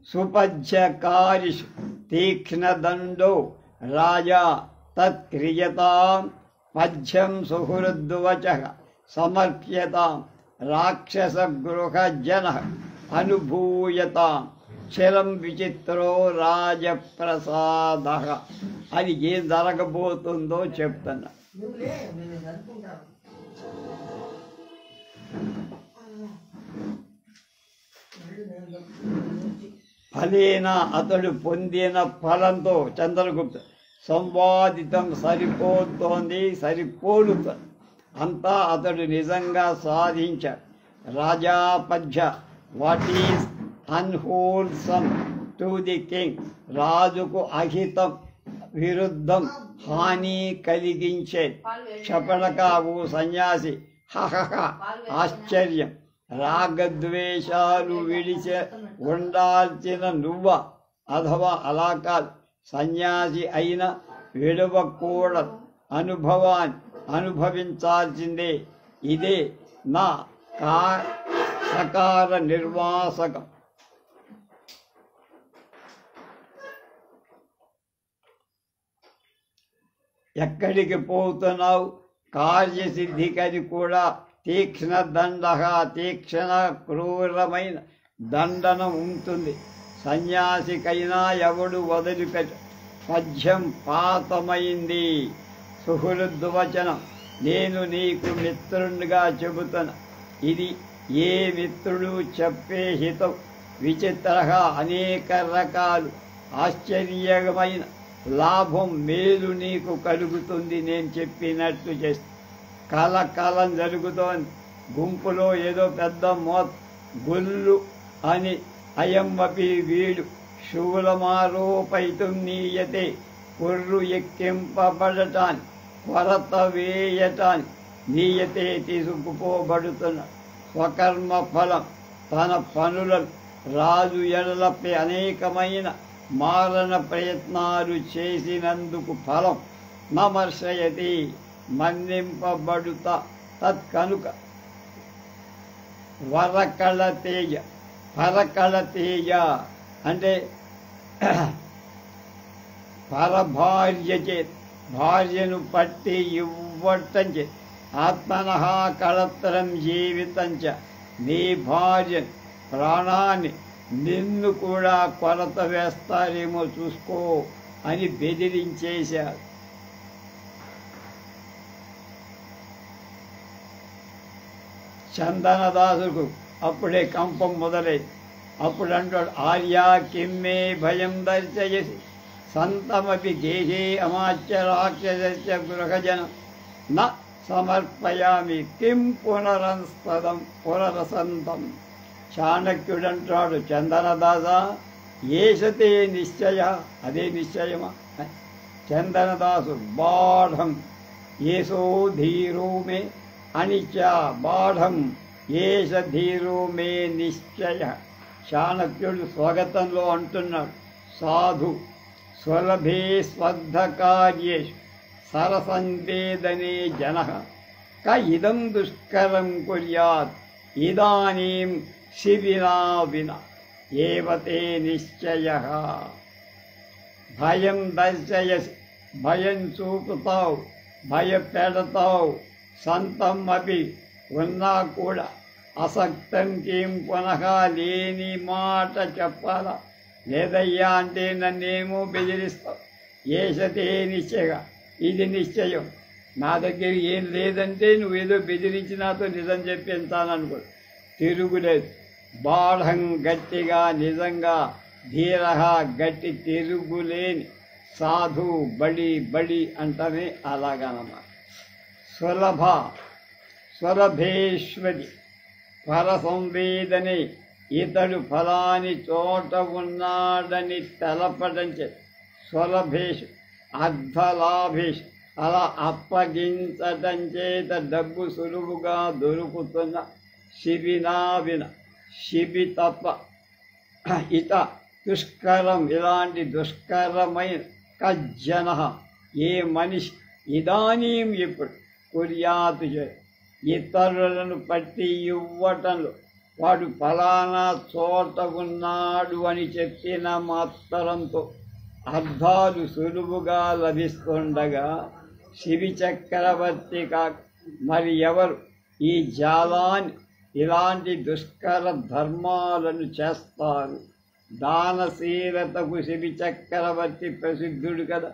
సుపద్యకారిషు తీక్ష్ణదండో రాజా తత్క్రియతాం పద్యం సుహృద్వచః సమర్ప్యతాం రాక్షసగృహజన అనుభూయతాం చిరం విచిత్రో రాజప్రసాద. అది ఏం జరగబోతుందో చెప్తున్నా. ఫలేన అతడు పొందిన ఫలంతో చంద్రగుప్త సంవాదితం సరిపోలుతుంది. అంతా అతడు నిజంగా సాధించాడు. రాజాపధ్య what is unwholesome to the king. రాజుకు అహితం విరుద్ధం హాని కలిగించేది. క్షపణకావు సన్యాసి హహహ ఆశ్చర్యం. రాగద్వేషాలు విడిచి ఉండాల్సిన నువ్వా? అథవా అలా కాదు, సన్యాసి అయినా విడవకూడదు. అనుభవాన్ని అనుభవించాల్సిందే. ఇదే నా సకార నిర్వాసకం. ఎక్కడికి పోతున్నావు? కార్యసిద్ధికది కూడా తీక్ష్ణ దండ, తీక్ష్ణ క్రూరమైన దండన ఉంటుంది. సన్యాసికైనా ఎవడు వదిలిపెట్ట. పద్యం పాతమైంది. సుహృద్వచనం, నేను నీకు మిత్రునిగా చెబుతున్నా. ఇది ఏ మిత్రుడు చెప్పే హితం. విచిత్రగా అనేక రకాలు ఆశ్చర్యమైన లాభం మేలు నీకు కలుగుతుంది. నేను చెప్పినట్టు చేస్తే కలం జరుగుతోంది. గుంపులో ఏదో పెద్ద గొల్లు అని అయంవపి వీడు శూలమారోపైతం నీయతే. కుర్రు ఎక్కింపబడటాన్ని, కొరత వేయటాన్ని నీయతే తీసుకుపోబడుతున్న. స్వకర్మ ఫలం తన పనులను రాజు ఎడలపై అనేకమైన మారణ ప్రయత్నాలు చేసినందుకు ఫలం నమర్శయతి మన్నింపబడుత తత్కనుక వరకళతేజ పరకళతేజ అంటే పరభార్య చే భార్యను పట్టి ఇవ్వటం చే ఆత్మనః కళత్రం జీవితంచ నీ భార్య ప్రాణాన్ని నిన్ను కూడా కొరత వేస్తారేమో చూసుకో అని బెదిరించేశారు. చందనదాసుకు అప్పుడే కంపం మొదలైంది. అప్పుడు అంటాడు, ఆర్యా కిమ్మే భయం దర్శయసి సంతమపి గేహే అమాచ్య రాక్షస గృహజనం న సమర్పయామి కిం పునరసంతం. చాణక్యుడంటాడు, చందనదాస ఏషతే నిశ్చయ, అదే నిశ్చయమా? చందనదాసు బాఢం ఏసో ధీరో మే అనిచ బాఢం ఏష ధీరో మే నిశ్చయ. చాణక్యుడు స్వాగతంలో అంటున్నాడు, సాధు స్వలభే స్వద్ధకార్యేషు సరసంవేదనే జనః క ఇదం దుష్కరం కుర్యాత్ ఇదానీం శివినా వినా ఏవతే నిశ్చయః. భయం దర్శయసి, భయం చూపుతావు, భయపెడతావు, సంతం అపి ఉన్నా కూడా అసక్తం కిం పునః లేని మాట చెప్పాలా? లేదయ్యా అంటే నన్నేమో బెదిరిస్తావు. ఏషతే నిశ్చయ, ఇది నిశ్చయం. నా దగ్గర ఏం లేదంటే నువ్వేదో బెదిరించి నాతో నిజం చెప్పించాననుకో, తిరుగులేదు. బాఢం గట్టిగా, నిజంగా, ధీర గట్టి, తిరుగులేని, సాధు బడి బడి అంటనే అలాగనమాట. సులభ స్వలభేశ్వరి పరసంవేదనే, ఇతడు ఫలాని చోట ఉన్నాడని తెలపడం చే స్వలభేష్ అర్ధలాభేష్, అలా అప్పగించటం చేత డబ్బు సులువుగా దొరుకుతున్న శిబినా విన, శిబి తప్ప ఇత దుష్కరం, ఇలాంటి దుష్కరమైన కజ్జన ఏ మనిషి ఇదానీం ఇప్పుడు కుర్యాతు ఇతరులను పట్టి ఇవ్వటంలో వాడు ఫలానా చోట ఉన్నాడు అని చెప్పిన మాత్రంతో అర్థాలు సులువుగా లభిస్తుండగా శివి చక్రవర్తి కాక మరి ఎవరు ఈ జాలాన్ని, ఇలాంటి దుష్కర ధర్మాలను చేస్తారు? దానశీలతకు శివి చక్రవర్తి ప్రసిద్ధుడు కదా.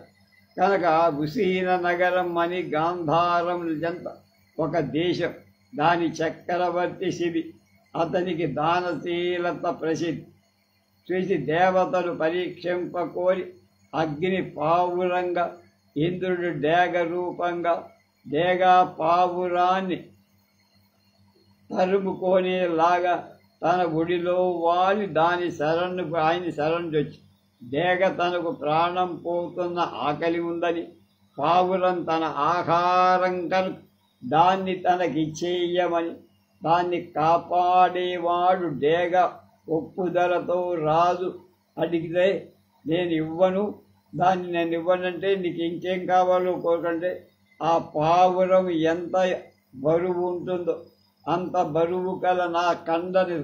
కనుక ఉసీన నగరం అని గాంధారం జంత ఒక దేశం, దాని చక్రవర్తి శివి. అతనికి దానశీలత ప్రసిద్ధి చూసి దేవతలు పరీక్షింపకోరి అగ్ని పావురంగా, ఇంద్రుడు డేగ రూపంగా డేగా పావురాన్ని తరుముకోనేలాగా తన గుడిలో వాలి దాని శరణ్కు ఆయన శరణొచ్చి, డేగ తనకు ప్రాణం పోతున్న ఆకలి ఉందని, పావురం తన ఆహారం కనుక దాన్ని తనకిచ్చేయమని, దాన్ని కాపాడేవాడు డేగ ఒప్పుదలతో రాజు అడిగితే నేను ఇవ్వను, దాన్ని నేను ఇవ్వనంటే నీకు ఇంకేం కావాలో కోరుకంటే ఆ పావురం ఎంత బరువు ఉంటుందో అంత బరువు కల నా కండని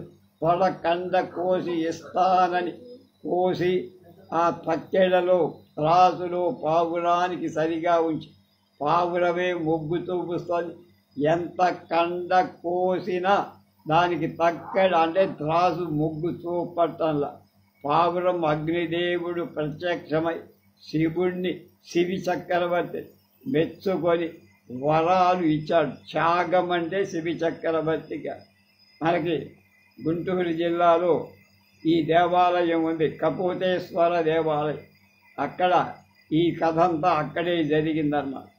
తొడ కండ కోసి ఇస్తానని కోసి ఆ పక్కెడలో త్రాసులో పావురానికి సరిగా ఉంచి, పావురమే మొగ్గు చూపుస్తుంది. ఎంత కండ కోసినా దానికి తక్కడ అంటే త్రాసు మొగ్గు చూపటంలా పావురం అగ్నిదేవుడు ప్రత్యక్షమై శివుణ్ణి, శివి చక్రవర్తి మెచ్చుకొని వరాలు ఇచ్చాడు. త్యాగం అంటే శివి చక్రవర్తిగా. మనకి గుంటూరు జిల్లాలో ఈ దేవాలయం ఉంది, కపోతేశ్వర దేవాలయం. అక్కడ ఈ కథ అంతా అక్కడే జరిగిందన్నమాట.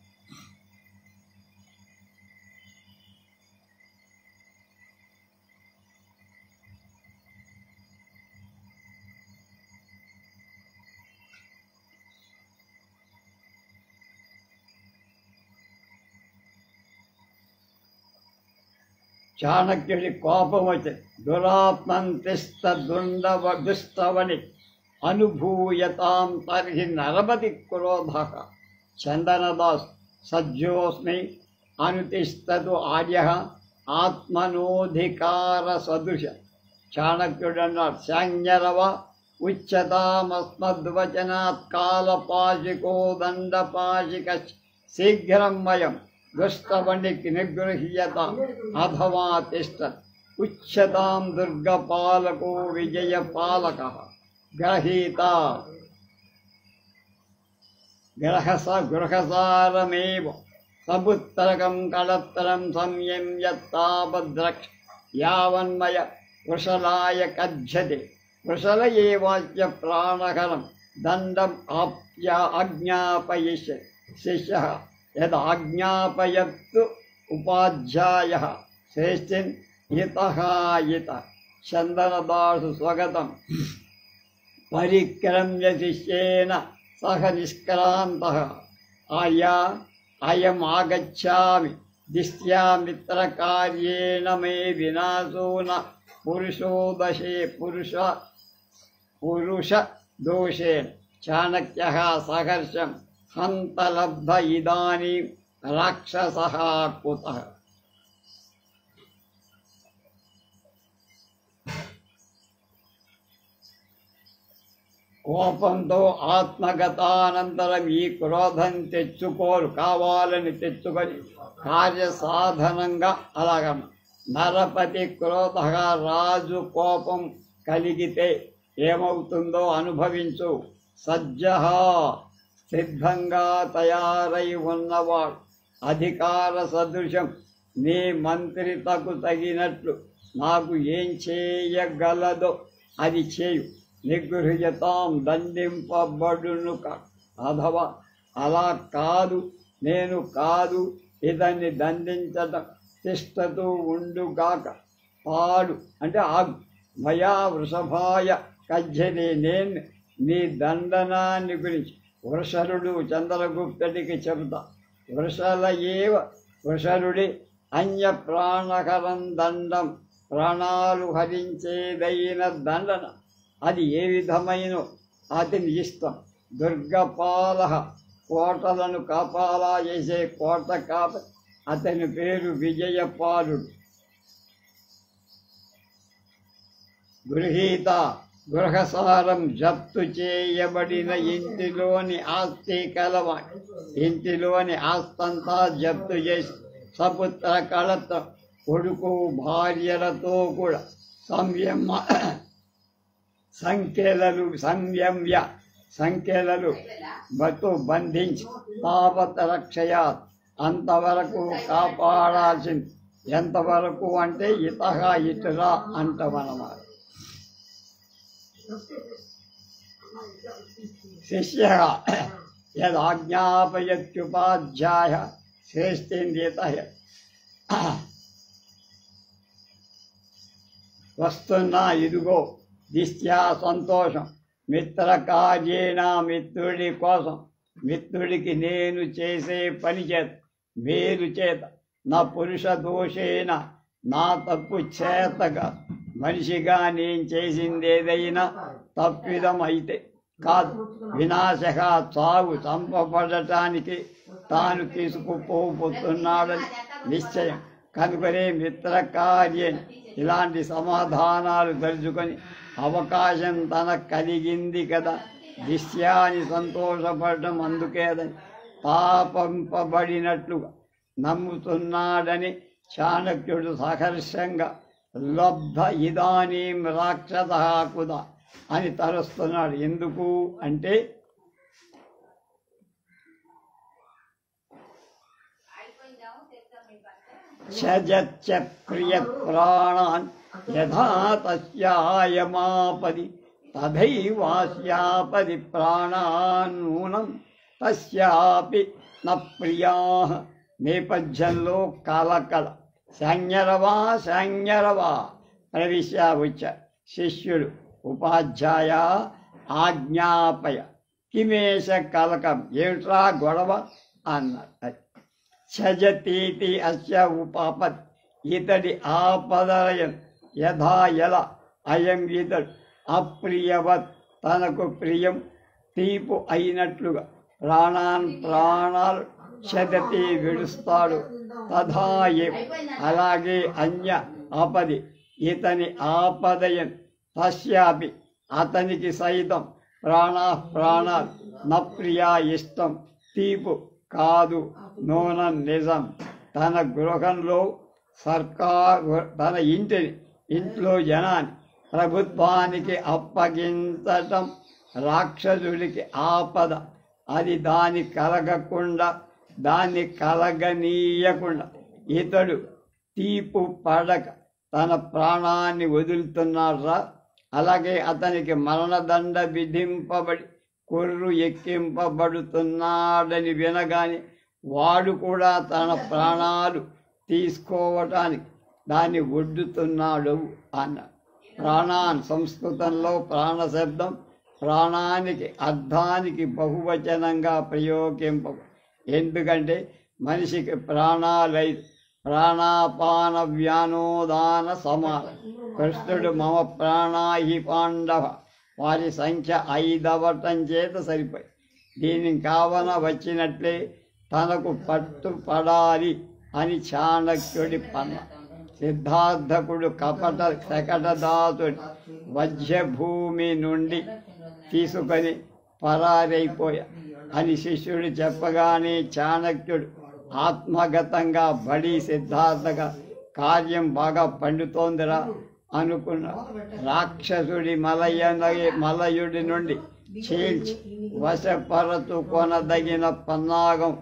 చాణక్యుడి కోపం వచ్చి దురాత్మంతిష్టదుండవదుష్టవని అనుభూయతాం తర్హి నరమతి క్రోధ. చందనదాస్ సజ్జోస్మి అనుతిష్టదు ఆర్య ఆత్మనోధికార సదృశ. చాణక్యుడన్నాడు, శాంగ్యరవ ఉచ్యతామస్మద్వచనాత్ కాలపాశికో దండపాశిక శీఘ్రం వయం దుష్టవనికి నిగృహ్యత అథవా తిష్ట. ఉచ్యతాం దుర్గపాలకో విజయపాలక. గ్రహీత గృహసారమేవ సముత్తరకం కళత్తరం సంయమ్యత్తాభద్రక్ష యావన్మయ వృషలాయ కజ్జతే. వృషల ఏవాచ్య ప్రాణకరం దండం ఆజ్ఞాపయిష్య శిష్య యదాజ్ఞాపయత్తు ఉపాధ్యాయః శ్రేష్ఠిన్ హితః హిత. చందనదాసు స్వగతం పరిక్రమ్య శిష్యేన సహ నిష్క్రాంతః. ఆర్యా అయం ఆగచ్ఛామి దిష్ట్యా మిత్రకార్యేణ మే వినాశో న పురుష దోషేణ. చాణక్యః సహర్షం హంతలబ్ధ ఇదానీం రాక్షసః కుతః. కోపంతో ఆత్మగతానంతరం ఈ క్రోధం తెచ్చుకోరు, కావాలని తెచ్చుకొని కార్యసాధనంగా అలాగన్న. నరపతి క్రోధ. రాజు కోపం కలిగితే ఏమవుతుందో అనుభవించు. సజ్జ సిద్ధంగా తయారై ఉన్నవాడు అధికార సదృశం. నీ మంత్రితకు తగినట్లు నాకు ఏం చేయగలదో అది చేయు. నిగృహ్యతాం దండింపబడును. అథవా అలా కాదు, నేను కాదు ఇతన్ని దండించటం. తిష్టతూ ఉండుగాక. పాడు అంటే ఆగు. మయా వృషభాయ కజ్జని. నేను నీ దండనాన్ని గురించి వృషరుడు చంద్రగుప్తుడికి చెబుతా. వృషరుడి అన్య ప్రాణకరం దండం. ప్రాణాలు హరించేదైన దండన అది ఏ విధమైన అతని ఇష్టం. దుర్గపాల కోటలను కాపాలా చేసే కోట కాప. అతని పేరు విజయపాలుడు. గృహీత గృహసారం. జప్తు చేయబడిన ఇంటిలోని ఆస్తి కలవాడు. ఇంటిలోని ఆస్తంతా జప్తు చేసి సపుత్ర కళత కొడుకు భార్యలతో కూడా సంఖ్యలలు బంధించి తావత రక్షయాత్. అంతవరకు కాపాడాల్సింది. ఎంతవరకు అంటే ఇతహా ఇటురా అంటమన్నమాట. శిష్య యదాజ్ఞాపయత్యుపాధ్యాయ శ్రేష్ఠిందిత. వస్తున్నా ఇదిగో. దిష్ట్యా సంతోషం. మిత్రకార్యేణ మిత్రుడి కోసం. మిత్రుడికి నేను చేసే పని చేత మేలు చేత. నా పురుష దోషేన నా తప్పు చేతగా మనిషిగా నేను చేసింది ఏదైనా తప్పిదం అయితే కాదు. వినాశక చావు చంపబడటానికి తాను తీసుకుపోతున్నాడని నిశ్చయం. కనుకనే మిత్రకార్యం ఇలాంటి సమాధానాలు తలుచుకొని అవకాశం తనకు కలిగింది కదా. దిశ్యాన్ని సంతోషపడటం అందుకేదని పాపింపబడినట్లుగా నమ్ముతున్నాడని చాణక్యుడు సహర్షంగా లబ్ధ ఇదానీం రాక్షసః కుత అని తలుస్తున్నాడు. ఎందుకు అంటే ఛజత్యక్రియత్ ప్రాణాన్ యథా తస్యాయమాపది తథైవాస్యాపది ప్రాణాన్నూనం తస్యాపి న ప్రియాః. నేపథ్యంలో కలకల. శాంగ్యరవా ప్రవిశ్య ఉచ్చ. శిష్యుడు ఉపాధ్యాయ ఆజ్ఞాపయ. కిమేష కలకం. ఏమిట్రా గొడవ అన్నాడు. ఛజతీతి అస్య ఉపాపత్. ఇతడి ఆపదలయం యథా ఎలా అయం ఇతడు అప్రియవత్ తనకు ప్రియం తీపు అయినట్లుగా ప్రాణాలు శతతి విడుస్తాడు తథాయే అలాగే అన్య ఆపది ఇతని ఆపదయం తస్యాపి అతనికి సైతం ప్రాణాలు నప్రియా ఇష్టం తీపు కాదు నూనం నిజం. తన గృహంలో తన ఇంట్లో జనాన్ని ప్రభుత్వానికి అప్పగించటం రాక్షసుడికి ఆపద. అది దాన్ని కలగనీయకుండా ఇతడు తీపు పడక తన ప్రాణాన్ని వదులుతున్నారా. అలాగే అతనికి మరణదండ విధింపబడి కొర్రు ఎక్కింపబడుతున్నాడని వినగానే వాడు కూడా తన ప్రాణాలు తీసుకోవటానికి దాన్ని ఒడ్డుతున్నాడు అన్నాడు. ప్రాణాన్ సంస్కృతంలో ప్రాణ శబ్దం ప్రాణానికి అర్థానికి బహువచనంగా ప్రయోగింప. ఎందుకంటే మనిషికి ప్రాణాలైదు, ప్రాణాపాన వ్యానోదాన సమానం. కృష్ణుడు మమ ప్రాణాహి పాండవ వారి సంఖ్య 5 అవ్వటం చేత సరిపోయి దీని కావన వచ్చినట్లే తనకు పట్టుపడాలి అని చాణక్యుడి పన్న. సిద్ధార్థకుడు శకటదాతుడి వజ్రభూమి నుండి తీసుకొని పరారైపోయా అని శిష్యుడు చెప్పగానే చాణక్యుడు ఆత్మగతంగా బడి సిద్ధార్థగా కార్యం బాగా పండుతోందిరా అనుకున్న రాక్షసుడి మలయుడి నుండి చీల్చి వశపరచు కొనదగిన పన్నాగం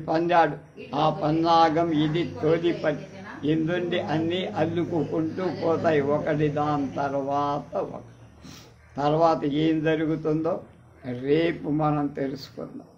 పొందాడు. ఆ పన్నాగం ఇది తొలి పని. ఇందుండి అన్నీ అల్లుకుంటూ పోతాయి ఒకటి దాని తర్వాత ఏం జరుగుతుందో రేపు మనం తెలుసుకుందాం.